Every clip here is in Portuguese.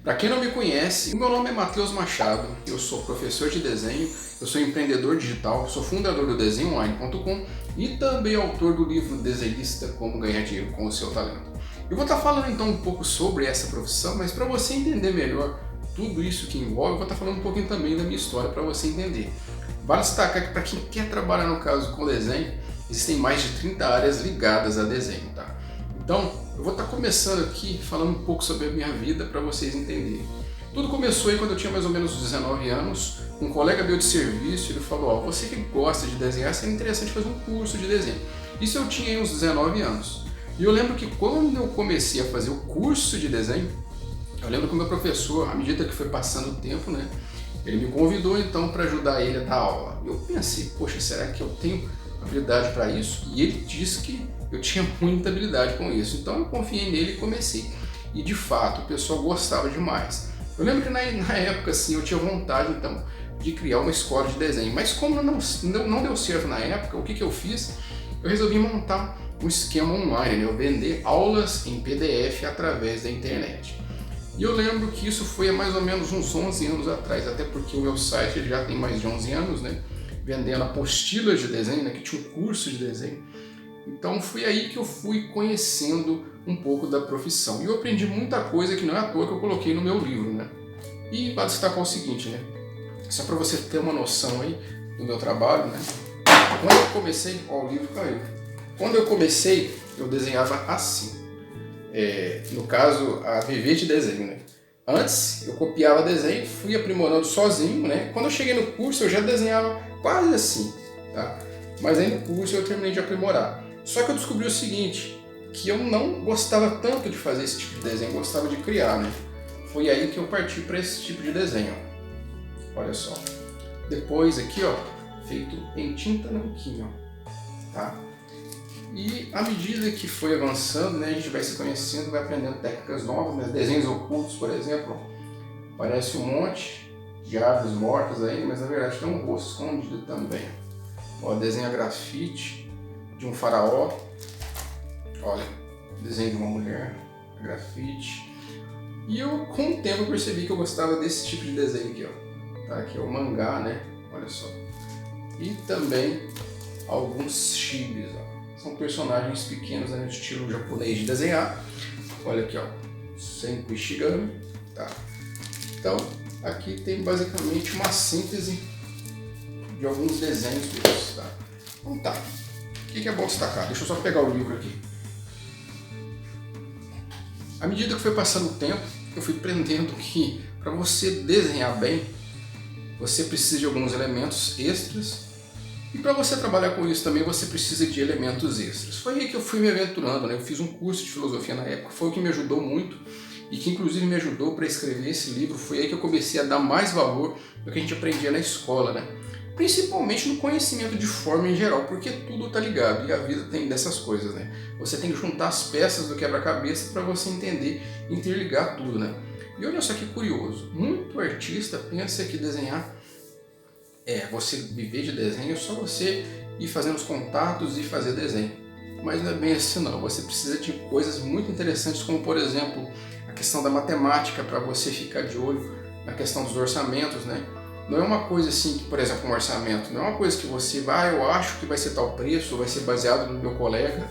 Para quem não me conhece, o meu nome é Matheus Machado, eu sou professor de desenho, eu sou empreendedor digital, sou fundador do desenhoonline.com e também autor do livro Desenhista: Como Ganhar Dinheiro com o Seu Talento. Eu vou estar falando então um pouco sobre essa profissão, mas para você entender melhor tudo isso que envolve, eu vou estar falando um pouquinho também da minha história para você entender. Vale destacar que para quem quer trabalhar no caso com desenho, existem mais de 30 áreas ligadas a desenho, tá? Então, eu vou estar começando aqui falando um pouco sobre a minha vida para vocês entenderem. Tudo começou aí quando eu tinha mais ou menos 19 anos, um colega meu de serviço, ele falou, ó, você que gosta de desenhar, seria interessante fazer um curso de desenho. Isso eu tinha aí uns 19 anos. E eu lembro que quando eu comecei a fazer o curso de desenho, eu lembro que o meu professor, à medida que foi passando o tempo, né, ele me convidou então para ajudar ele a dar aula. Eu pensei, poxa, será que eu tenho habilidade para isso? E ele disse que eu tinha muita habilidade com isso. Então eu confiei nele e comecei. E de fato, o pessoal gostava demais. Eu lembro que na época assim, eu tinha vontade então de criar uma escola de desenho. Mas como não deu certo na época, o que eu fiz? Eu resolvi montar um esquema online, né? Eu vender aulas em PDF através da internet. E eu lembro que isso foi há mais ou menos uns 11 anos atrás, até porque o meu site ele já tem mais de 11 anos, né? Vendendo apostilas de desenho, né? Que tinha um curso de desenho. Então foi aí que eu fui conhecendo um pouco da profissão. E eu aprendi muita coisa que não é à toa que eu coloquei no meu livro, né? E vale destacar o seguinte, né? Só para você ter uma noção aí do meu trabalho, né? Quando eu comecei, ó, o livro caiu. Quando eu comecei, eu desenhava assim. No caso, a viver de desenho, né? Antes, eu copiava desenho, fui aprimorando sozinho, né? Quando eu cheguei no curso, eu já desenhava quase assim, tá? Mas aí no curso eu terminei de aprimorar. Só que eu descobri o seguinte, que eu não gostava tanto de fazer esse tipo de desenho, eu gostava de criar, né? Foi aí que eu parti para esse tipo de desenho, ó. Olha só. Depois aqui, ó, feito em tinta nanquim, ó, tá? E à medida que foi avançando, né, a gente vai se conhecendo, vai aprendendo técnicas novas, né? Desenhos ocultos, por exemplo, parece um monte de árvores mortas aí, mas na verdade tem um rosto escondido também. Ó, desenho grafite de um faraó, olha, desenho de uma mulher, grafite. E eu, com o tempo, percebi que eu gostava desse tipo de desenho aqui, ó, tá? Que é o mangá, né? Olha só. E também alguns chibis, ó. São personagens pequenos, né, no estilo japonês de desenhar. Olha aqui, ó, Senku Ishigami, tá? Então, aqui tem basicamente uma síntese de alguns desenhos meus, tá? Então tá, o que é bom destacar? Deixa eu só pegar o livro aqui. À medida que foi passando o tempo, eu fui aprendendo que para você desenhar bem, você precisa de alguns elementos extras. E para você trabalhar com isso também, você precisa de elementos extras. Foi aí que eu fui me aventurando, né? Eu fiz um curso de filosofia na época, foi o que me ajudou muito e que inclusive me ajudou para escrever esse livro. Foi aí que eu comecei a dar mais valor do que a gente aprendia na escola, né? Principalmente no conhecimento de forma em geral, porque tudo está ligado e a vida tem dessas coisas, né? Você tem que juntar as peças do quebra-cabeça para você entender e interligar tudo, né? E olha só que curioso, muito artista pensa que desenhar você viver de desenho é só você ir fazendo os contatos e fazer desenho. Mas não é bem assim não, você precisa de coisas muito interessantes como, por exemplo, a questão da matemática para você ficar de olho na questão dos orçamentos, né? Não é uma coisa assim, por exemplo, um orçamento, não é uma coisa que você vai, eu acho que vai ser tal preço, vai ser baseado no meu colega.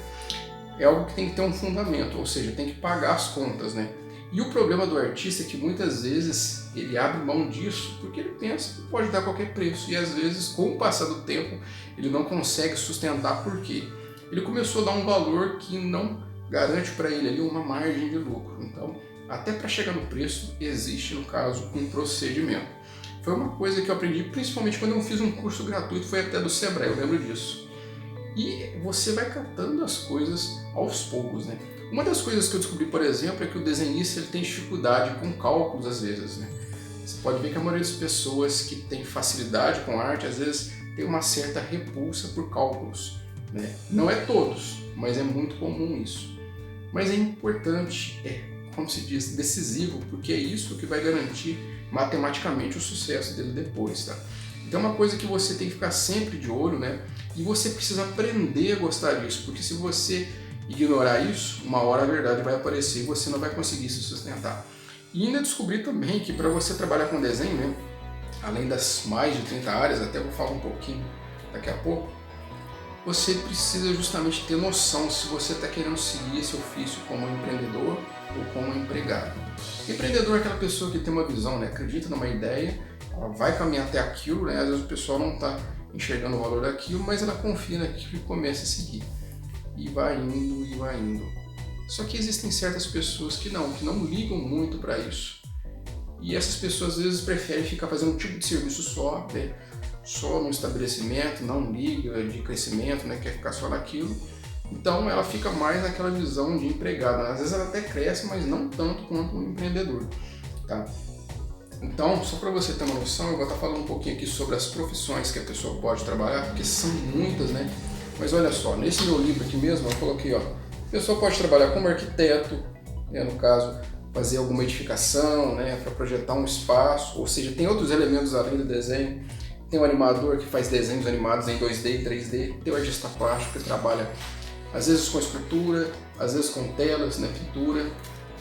É algo que tem que ter um fundamento, ou seja, tem que pagar as contas, né? E o problema do artista é que muitas vezes ele abre mão disso porque ele pensa que pode dar qualquer preço e às vezes, com o passar do tempo, ele não consegue sustentar porque ele começou a dar um valor que não garante para ele ali uma margem de lucro. Então, até para chegar no preço, existe, no caso, um procedimento. Foi uma coisa que eu aprendi principalmente quando eu fiz um curso gratuito, foi até do Sebrae, eu lembro disso. E você vai catando as coisas aos poucos, né? Uma das coisas que eu descobri, por exemplo, é que o desenhista ele tem dificuldade com cálculos às vezes, né? Você pode ver que a maioria das pessoas que tem facilidade com arte, às vezes tem uma certa repulsa por cálculos, né? Não é todos, mas é muito comum isso. Mas é importante, como se diz, decisivo, porque é isso que vai garantir matematicamente o sucesso dele depois, tá? Então é uma coisa que você tem que ficar sempre de olho, né? E você precisa aprender a gostar disso, porque se você ignorar isso, uma hora a verdade vai aparecer e você não vai conseguir se sustentar. E ainda descobri também que para você trabalhar com desenho, né, além das mais de 30 áreas, até vou falar um pouquinho daqui a pouco, você precisa justamente ter noção se você está querendo seguir esse ofício como empreendedor ou como empregado. Empreendedor é aquela pessoa que tem uma visão, né? Acredita numa ideia, ela vai caminhar até aquilo, né? Às vezes o pessoal não está enxergando o valor daquilo, mas ela confia naquilo e começa a seguir. E vai indo, e vai indo. Só que existem certas pessoas que não ligam muito para isso. E essas pessoas às vezes preferem ficar fazendo um tipo de serviço só, né? Só no estabelecimento, não liga de crescimento, né? Quer ficar só naquilo. Então ela fica mais naquela visão de empregado. Às vezes ela até cresce, mas não tanto quanto um empreendedor. Tá? Então, só para você ter uma noção, eu vou estar falando um pouquinho aqui sobre as profissões que a pessoa pode trabalhar, porque são muitas, né? Mas olha só, nesse meu livro aqui mesmo, eu coloquei, ó, a pessoa pode trabalhar como arquiteto, né, no caso, fazer alguma edificação, né, para projetar um espaço, ou seja, tem outros elementos além do desenho. Tem o animador que faz desenhos animados em 2D e 3D, tem o artista plástico que trabalha às vezes com escultura, às vezes com telas, né, pintura,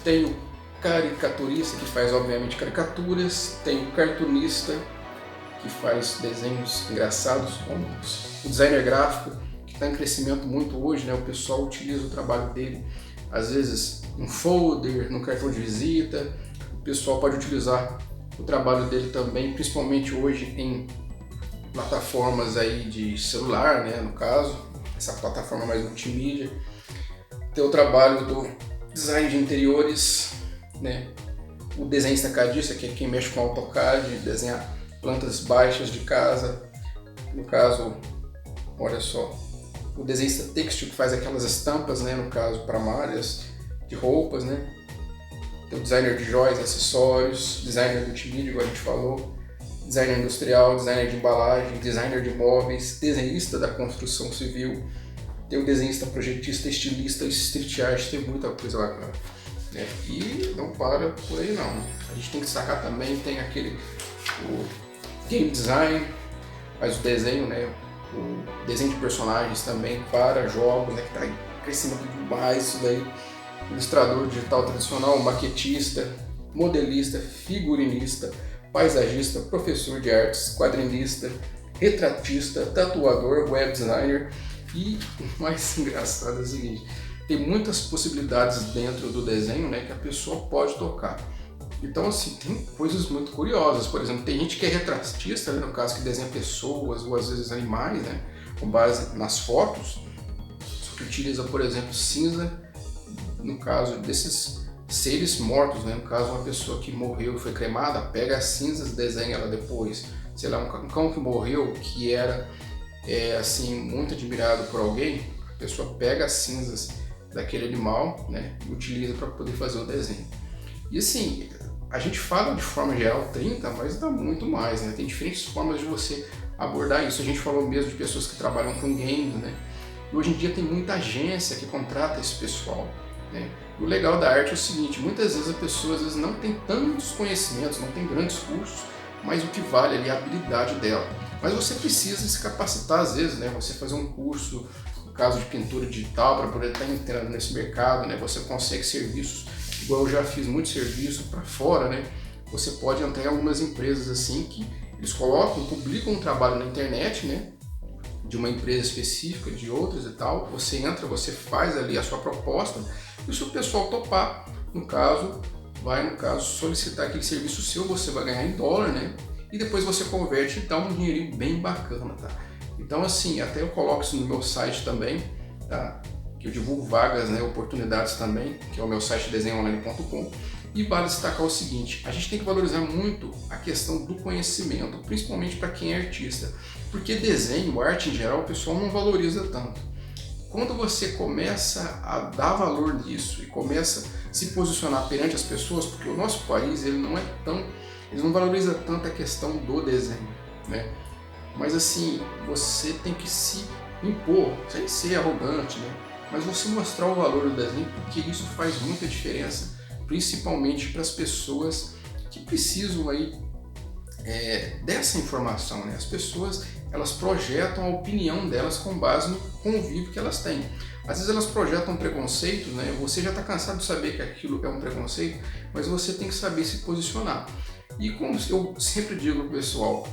tem o caricaturista que faz obviamente caricaturas, tem o cartunista que faz desenhos engraçados, como o designer gráfico, que está em crescimento muito hoje, né, o pessoal utiliza o trabalho dele às vezes no folder, no cartão de visita, o pessoal pode utilizar o trabalho dele também, principalmente hoje em plataformas aí de celular, né, no caso, essa plataforma mais multimídia. Tem o trabalho do design de interiores, né, o desenhista cadista, que é quem mexe com AutoCAD, desenhar plantas baixas de casa, no caso, olha só, o desenhista têxtil que faz aquelas estampas, né, no caso, para malhas de roupas, né, tem o designer de joias, acessórios, designer multimídia, igual a gente falou, designer industrial, designer de embalagem, designer de móveis, desenhista da construção civil, tem o desenhista projetista, estilista, street art, tem muita coisa bacana. Né? E não para por aí não. A gente tem que destacar também, tem o game design, faz o desenho, né? O desenho de personagens também para jogos, né? Que está em crescimento demais isso daí. Ilustrador digital tradicional, maquetista, modelista, figurinista, paisagista, professor de artes, quadrinista, retratista, tatuador, web designer e o mais engraçado é o seguinte, tem muitas possibilidades dentro do desenho, né, que a pessoa pode tocar. Então assim, tem coisas muito curiosas, por exemplo, tem gente que é retratista, né, no caso que desenha pessoas ou às vezes animais, né, com base nas fotos, só que utiliza, por exemplo, cinza, no caso desses seres mortos, né? No caso uma pessoa que morreu e foi cremada, pega as cinzas, desenha ela depois. Sei lá, um cão que morreu, que era assim, muito admirado por alguém, a pessoa pega as cinzas daquele animal, né, e utiliza para poder fazer o desenho. E assim, a gente fala de forma geral 30, mas dá muito mais, né? Tem diferentes formas de você abordar isso. A gente falou mesmo de pessoas que trabalham com games, né? E hoje em dia tem muita agência que contrata esse pessoal. Né? E o legal da arte é o seguinte, muitas vezes a pessoa às vezes não tem tantos conhecimentos, não tem grandes cursos, mas o que vale ali é a habilidade dela. Mas você precisa se capacitar às vezes, né? Você fazer um curso, no caso de pintura digital, para poder estar entrando nesse mercado, né? Você consegue serviços, igual eu já fiz muito serviço para fora, né? Você pode entrar em algumas empresas assim que eles publicam um trabalho na internet, né? De uma empresa específica, de outras e tal, você entra, você faz ali a sua proposta e se o pessoal topar, vai solicitar aquele serviço seu, você vai ganhar em dólar, né? E depois você converte e dá um dinheirinho bem bacana, tá? Então assim, até eu coloco isso no meu site também, tá? Que eu divulgo vagas, né, oportunidades também, que é o meu site desenhoonline.com. E vale destacar o seguinte, a gente tem que valorizar muito a questão do conhecimento, principalmente para quem é artista, porque desenho, arte em geral, o pessoal não valoriza tanto. Quando você começa a dar valor nisso e começa a se posicionar perante as pessoas, porque o nosso país ele não valoriza tanto a questão do desenho, né? Mas assim, você tem que se impor, sem ser arrogante, né? Mas você mostrar o valor do desenho, porque isso faz muita diferença, principalmente para as pessoas que precisam aí dessa informação, né? As pessoas elas projetam a opinião delas com base no convívio que elas têm. Às vezes elas projetam um preconceito, né? Você já está cansado de saber que aquilo é um preconceito, mas você tem que saber se posicionar. E como eu sempre digo pro pessoal,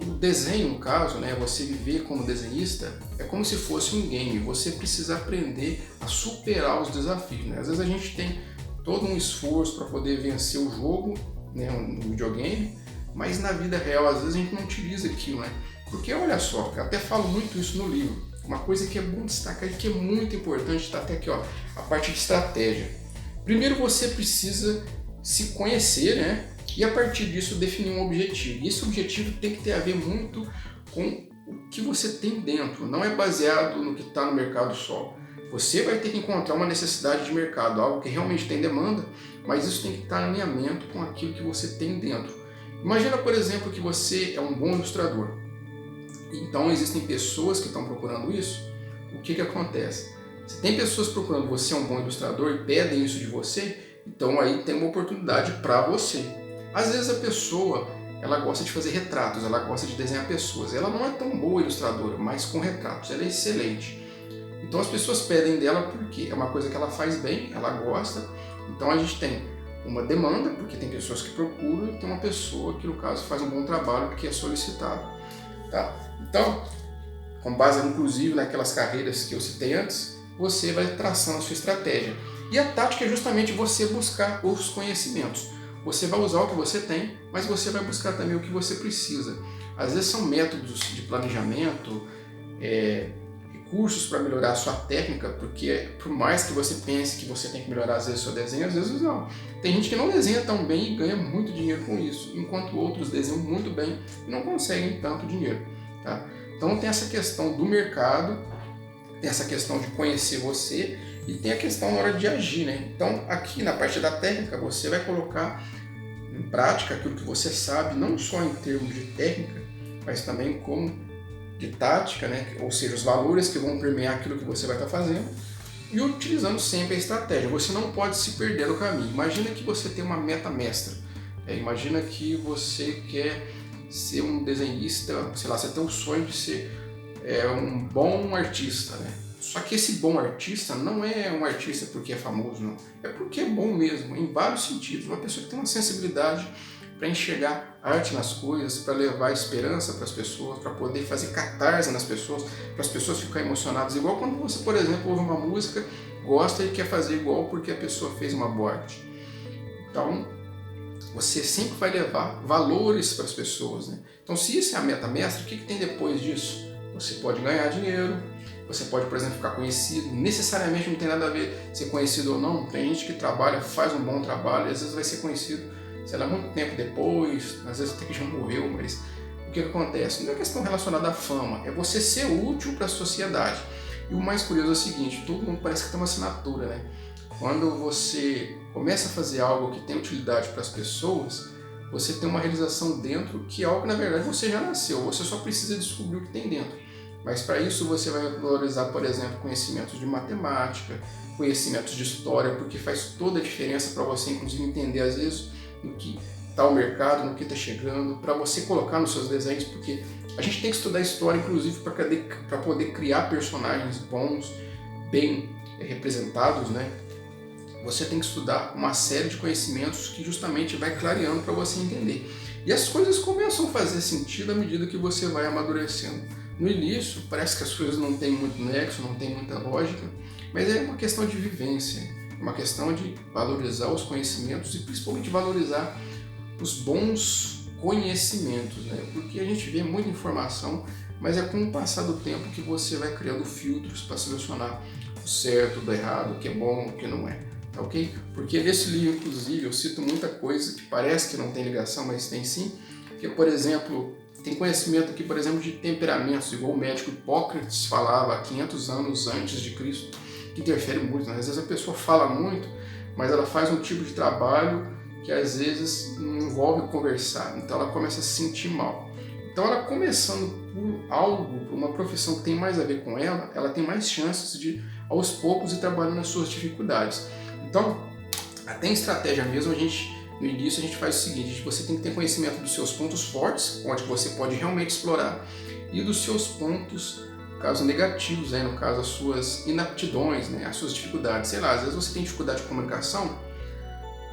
o desenho, no caso, né, você viver como desenhista, é como se fosse um game. Você precisa aprender a superar os desafios, né? Às vezes a gente tem todo um esforço para poder vencer o jogo, né, um videogame, mas na vida real, às vezes a gente não utiliza aquilo, né? Porque olha só, eu até falo muito isso no livro, uma coisa que é bom destacar e que é muito importante, está até aqui, ó, a parte de estratégia. Primeiro você precisa se conhecer, né? E a partir disso definir um objetivo. E esse objetivo tem que ter a ver muito com o que você tem dentro, não é baseado no que está no mercado só. Você vai ter que encontrar uma necessidade de mercado, algo que realmente tem demanda, mas isso tem que estar em alinhamento com aquilo que você tem dentro. Imagina, por exemplo, que você é um bom ilustrador. Então existem pessoas que estão procurando isso. O que acontece? Se tem pessoas procurando você é um bom ilustrador e pedem isso de você, então aí tem uma oportunidade para você. Às vezes a pessoa, ela gosta de fazer retratos, ela gosta de desenhar pessoas. Ela não é tão boa ilustradora, mas com retratos ela é excelente. Então as pessoas pedem dela porque é uma coisa que ela faz bem, ela gosta. Então a gente tem uma demanda, porque tem pessoas que procuram, e tem uma pessoa que no caso faz um bom trabalho que é solicitado. Tá? Então, com base inclusive naquelas carreiras que eu citei antes, você vai traçando a sua estratégia. E a tática é justamente você buscar os conhecimentos. Você vai usar o que você tem, mas você vai buscar também o que você precisa. Às vezes são métodos de planejamento, recursos para melhorar a sua técnica, porque por mais que você pense que você tem que melhorar às vezes o seu desenho, às vezes não. Tem gente que não desenha tão bem e ganha muito dinheiro com isso, enquanto outros desenham muito bem e não conseguem tanto dinheiro. Tá? Então tem essa questão do mercado, tem essa questão de conhecer você e tem a questão na hora de agir, né? Então aqui na parte da técnica você vai colocar em prática aquilo que você sabe, não só em termos de técnica, mas também como de tática, né? Ou seja, os valores que vão permear aquilo que você vai estar fazendo e utilizando sempre a estratégia. Você não pode se perder no caminho. Imagina que você tem uma meta mestra, imagina que você quer ser um desenhista, sei lá, você tem o sonho de ser um bom artista, né? Só que esse bom artista não é um artista porque é famoso, não. É porque é bom mesmo, em vários sentidos. Uma pessoa que tem uma sensibilidade para enxergar arte nas coisas, para levar esperança para as pessoas, para poder fazer catarse nas pessoas, para as pessoas ficarem emocionadas. Igual quando você, por exemplo, ouve uma música, gosta e quer fazer igual porque a pessoa fez uma boa arte. Então, você sempre vai levar valores para as pessoas, né? Então, se isso é a meta mestra, o que tem depois disso? Você pode ganhar dinheiro, você pode, por exemplo, ficar conhecido. Necessariamente não tem nada a ver ser conhecido ou não. Tem gente que trabalha, faz um bom trabalho e às vezes vai ser conhecido, sei lá, muito tempo depois, às vezes até que já morreu, mas o que acontece? Não é questão relacionada à fama, é você ser útil para a sociedade. E o mais curioso é o seguinte, todo mundo parece que tem uma assinatura, né? Quando você começa a fazer algo que tem utilidade para as pessoas, você tem uma realização dentro que é algo que na verdade você já nasceu, você só precisa descobrir o que tem dentro. Mas para isso você vai valorizar, por exemplo, conhecimentos de matemática, conhecimentos de história, porque faz toda a diferença para você, inclusive, entender às vezes no que está o mercado, no que está chegando, para você colocar nos seus desenhos, porque a gente tem que estudar história, inclusive, para poder criar personagens bons, bem representados, né? Você tem que estudar uma série de conhecimentos que justamente vai clareando para você entender. E as coisas começam a fazer sentido à medida que você vai amadurecendo. No início, parece que as coisas não têm muito nexo, não tem muita lógica, mas é uma questão de vivência, é uma questão de valorizar os conhecimentos e principalmente valorizar os bons conhecimentos, né? Porque a gente vê muita informação, mas é com o passar do tempo que você vai criando filtros para selecionar o certo, do errado, o que é bom, o que não é. Tá ok? Porque nesse livro, inclusive, eu cito muita coisa que parece que não tem ligação, mas tem sim. Que, por exemplo, tem conhecimento aqui, por exemplo, de temperamentos, igual o médico Hipócrates falava há 500 anos antes de Cristo, que interfere muito, né? Às vezes a pessoa fala muito, mas ela faz um tipo de trabalho que às vezes não envolve conversar, então ela começa a se sentir mal. Então ela começando por algo, por uma profissão que tem mais a ver com ela, ela tem mais chances de, aos poucos, ir trabalhando nas suas dificuldades. Então, até em estratégia mesmo, no início a gente faz o seguinte, você tem que ter conhecimento dos seus pontos fortes, onde você pode realmente explorar, e dos seus pontos casos negativos, né? No caso, as suas inaptidões, né? As suas dificuldades. Sei lá, às vezes você tem dificuldade de comunicação,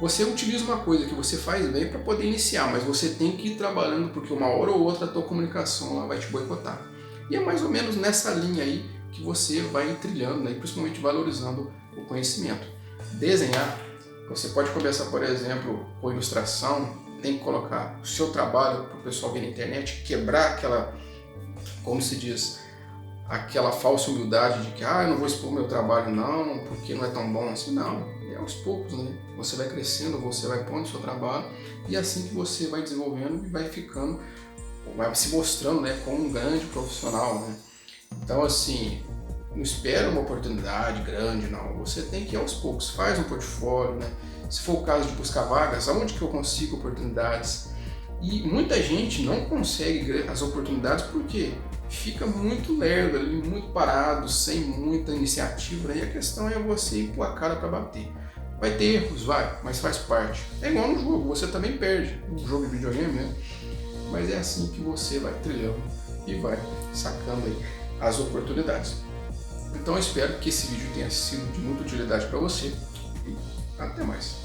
você utiliza uma coisa que você faz bem para poder iniciar, mas você tem que ir trabalhando porque uma hora ou outra a tua comunicação lá vai te boicotar. E é mais ou menos nessa linha aí que você vai trilhando, né? E principalmente valorizando o conhecimento. Desenhar, você pode começar, por exemplo, com ilustração, tem que colocar o seu trabalho para o pessoal ver na internet, quebrar aquela, como se diz, aquela falsa humildade de que eu não vou expor meu trabalho não, porque não é tão bom assim. Não, é aos poucos, né? Você vai crescendo, você vai pondo o seu trabalho e é assim que você vai desenvolvendo e vai ficando, vai se mostrando, né, como um grande profissional, né? Então, assim, não espera uma oportunidade grande, não. Você tem que ir aos poucos, faz um portfólio, né? Se for o caso de buscar vagas, aonde que eu consigo oportunidades? E muita gente não consegue as oportunidades porque fica muito lerdo ali, muito parado, sem muita iniciativa, né? E a questão é você ir pôr a cara para bater. Vai ter erros, vai, mas faz parte. É igual no jogo, você também perde, no jogo de videogame, né? Mas é assim que você vai trilhando e vai sacando aí as oportunidades. Então eu espero que esse vídeo tenha sido de muita utilidade para você e até mais.